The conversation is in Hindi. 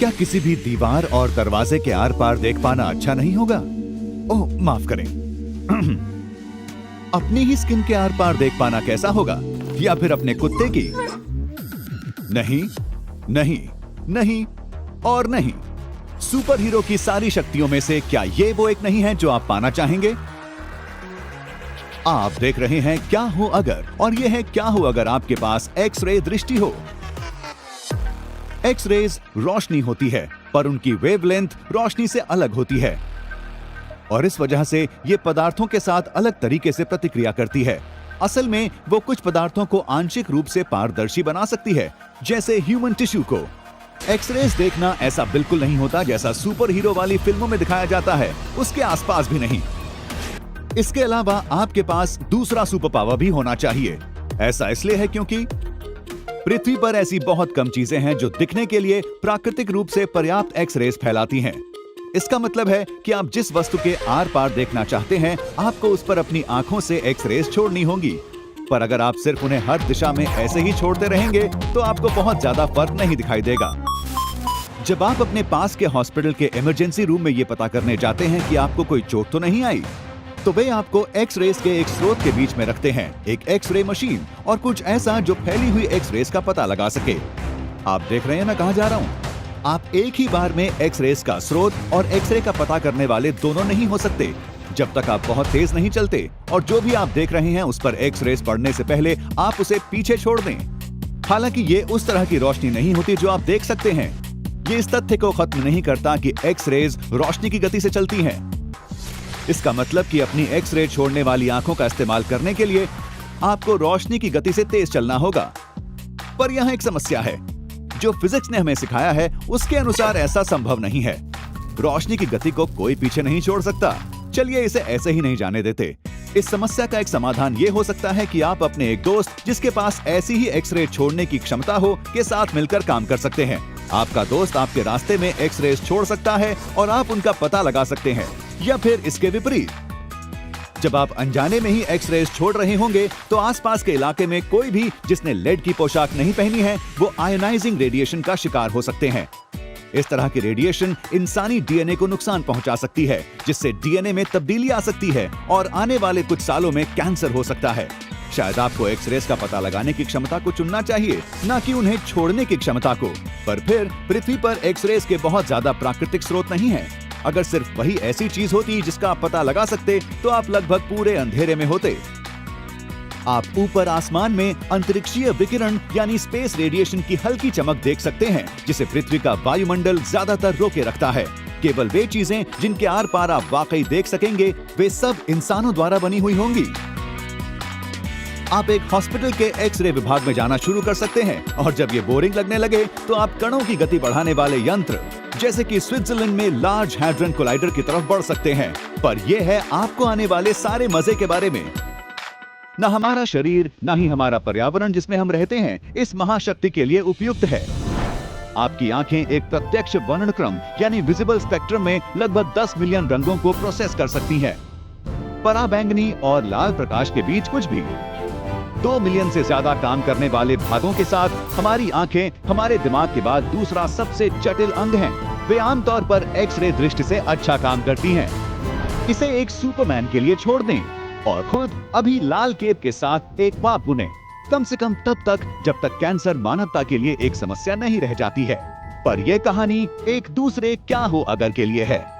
क्या किसी भी दीवार और दरवाजे के आर पार देख पाना अच्छा नहीं होगा? ओह माफ करें। अपनी ही स्किन के आर पार देख पाना कैसा होगा? या फिर अपने कुत्ते की? नहीं, नहीं, नहीं और नहीं। सुपर हीरो की सारी शक्तियों में से क्या ये वो एक नहीं है जो आप पाना चाहेंगे? आप देख रहे हैं क्या हो अगर, और ये है क्या हो अगर आपके पास एक्स-रे दृष्टि हो। एक्स-रेज रोशनी होती है, पर उनकी वेवलेंथ रोशनी से अलग होती है और इस वजह से ये पदार्थों के साथ अलग तरीके से प्रतिक्रिया करती है। असल में वो कुछ पदार्थों को आंशिक रूप से पारदर्शी बना सकती है, जैसे ह्यूमन टिश्यू को। एक्स-रेज देखना ऐसा बिल्कुल नहीं होता जैसा सुपर हीरो वाली फिल्मों में दिखाया जाता है, उसके आसपास भी नहीं। इसके अलावा आपके पास दूसरा सुपर पावर भी होना चाहिए। ऐसा इसलिए है क्योंकि पृथ्वी पर ऐसी बहुत कम चीजें हैं जो दिखने के लिए प्राकृतिक रूप से पर्याप्त एक्स-रेज फैलाती हैं। इसका मतलब है कि आप जिस वस्तु के आर पार देखना चाहते हैं, आपको उस पर अपनी आंखों से एक्स-रेज छोड़नी होंगी। पर अगर आप सिर्फ उन्हें हर दिशा में ऐसे ही छोड़ते रहेंगे तो आपको बहुत ज्यादा फर्क नहीं दिखाई देगा। जब आप अपने पास के हॉस्पिटल के इमरजेंसी रूम में ये पता करने जाते हैं कि आपको कोई चोट तो नहीं आई, तो वे आपको एक्स-रेज के एक स्रोत के बीच में रखते हैं, एक एक्स-रे मशीन और कुछ ऐसा जो फैली हुई एक्स-रेज का पता लगा सके। आप देख रहे हैं मैं कहां जा रहा हूं? आप एक ही बार में एक्स-रेज का स्रोत और एक्स-रे का पता करने वाले दोनों नहीं हो सकते, जब तक आप बहुत तेज नहीं चलते और जो भी आप देख रहे हैं उस पर एक्स-रेज पड़ने से पहले आप उसे पीछे छोड़ दें। हालांकि ये उस तरह की रोशनी नहीं होती जो आप देख सकते हैं। ये इस तथ्य को खत्म नहीं करता कि एक्स-रेज रोशनी की गति से चलती हैं। इसका मतलब कि अपनी एक्स-रे छोड़ने वाली आंखों का इस्तेमाल करने के लिए आपको रोशनी की गति से तेज चलना होगा। पर यहाँ एक समस्या है। जो फिजिक्स ने हमें सिखाया है उसके अनुसार ऐसा संभव नहीं है। रोशनी की गति को कोई पीछे नहीं छोड़ सकता। चलिए इसे ऐसे ही नहीं जाने देते। इस समस्या का एक समाधान ये हो सकता है कि आप अपने एक दोस्त जिसके पास ऐसी ही एक्स-रे छोड़ने की क्षमता हो के साथ मिलकर काम कर सकते हैं। आपका दोस्त आपके रास्ते में एक्स-रे छोड़ सकता है और आप उनका पता लगा सकते हैं, या फिर इसके विपरीत। जब आप अनजाने में ही एक्स-रेज छोड़ रहे होंगे तो आसपास के इलाके में कोई भी जिसने लेड की पोशाक नहीं पहनी है वो आयोनाइजिंग रेडिएशन का शिकार हो सकते हैं। इस तरह की रेडिएशन इंसानी डीएनए को नुकसान पहुंचा सकती है, जिससे डीएनए में तब्दीली आ सकती है और आने वाले कुछ सालों में कैंसर हो सकता है। शायद आपको एक्स-रेज का पता लगाने की क्षमता को चुनना चाहिए, न कि उन्हें छोड़ने की क्षमता को। पर फिर पृथ्वी पर एक्स-रेज के बहुत ज्यादा प्राकृतिक स्रोत नहीं है। अगर सिर्फ वही ऐसी चीज होती जिसका आप पता लगा सकते तो आप लगभग पूरे अंधेरे में होते। आप ऊपर आसमान में अंतरिक्षीय विकिरण यानी स्पेस रेडिएशन की हल्की चमक देख सकते हैं, जिसे पृथ्वी का वायुमंडल ज्यादातर रोके रखता है। केवल वे चीजें जिनके आर पार आप वाकई देख सकेंगे वे सब इंसानों द्वारा बनी हुई होंगी। आप एक हॉस्पिटल के एक्स-रे विभाग में जाना शुरू कर सकते हैं और जब ये बोरिंग लगने लगे तो आप कणों की गति बढ़ाने वाले यंत्र जैसे कि स्विट्जरलैंड में लार्ज हैड्रन कोलाइडर की तरफ बढ़ सकते हैं। पर यह है आपको आने वाले सारे मजे के बारे में। न हमारा शरीर न ही हमारा पर्यावरण जिसमें हम रहते हैं इस महाशक्ति के लिए उपयुक्त है। आपकी आंखें एक प्रत्यक्ष वर्णक्रम यानी विजिबल स्पेक्ट्रम में लगभग 10 मिलियन रंगों को प्रोसेस कर सकती हैं। पराबैंगनी और लाल प्रकाश के बीच कुछ भी। 2 मिलियन से ज्यादा काम करने वाले भागों के साथ हमारी आंखें हमारे दिमाग के बाद दूसरा सबसे जटिल अंग हैं। वे आमतौर पर एक्स-रे दृष्टि से अच्छा काम करती हैं। इसे एक सुपरमैन के लिए छोड़ दें और खुद अभी लाल केप के साथ एक पाप बुनें। कम से कम तब तक जब तक कैंसर मानवता के लिए एक समस्या नहीं रह जाती है। पर यह कहानी एक दूसरे क्या हो अगर के लिए है।